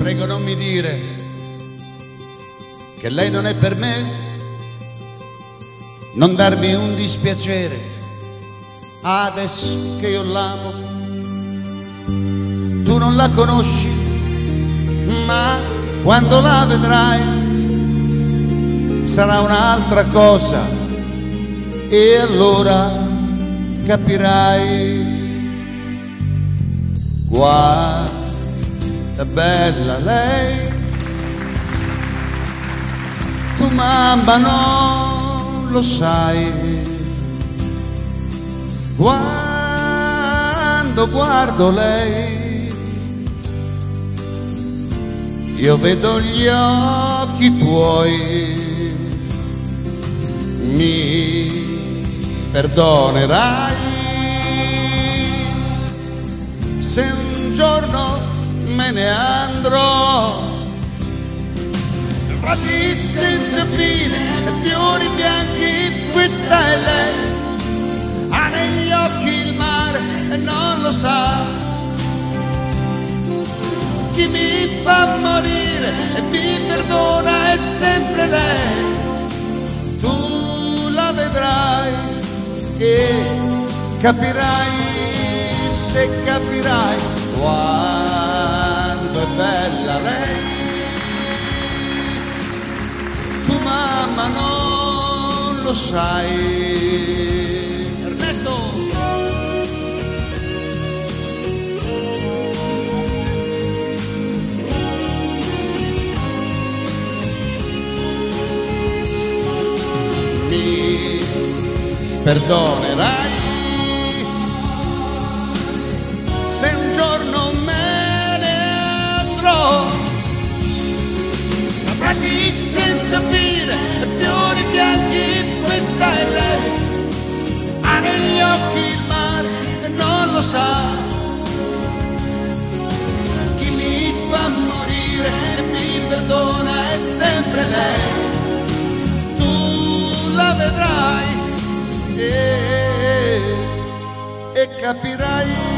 prego non mi dire che lei non è per me, non darmi un dispiacere adesso che io l'amo. Tu non la conosci, ma quando la vedrai sarà un'altra cosa e allora capirai. Guarda bella lei, tu mamma non lo sai. Quando guardo lei io vedo gli occhi tuoi. Mi perdonerai se un giorno me ne andrò, frasi senza fine, fiori bianchi, questa è lei, ha negli occhi il mare e non lo sa. Chi mi fa morire e mi perdona è sempre lei. Tu la vedrai e capirai, se capirai quanto è bella lei. Tu mamma non lo sai. Ernesto! Mi perdonerai se un giorno me ne andrò, abbracci senza fine, fiori bianchi, questa è lei, ha negli occhi il mare e non lo sa. Chi mi fa morire e mi perdona è sempre lei. Tu la vedrai e capirai.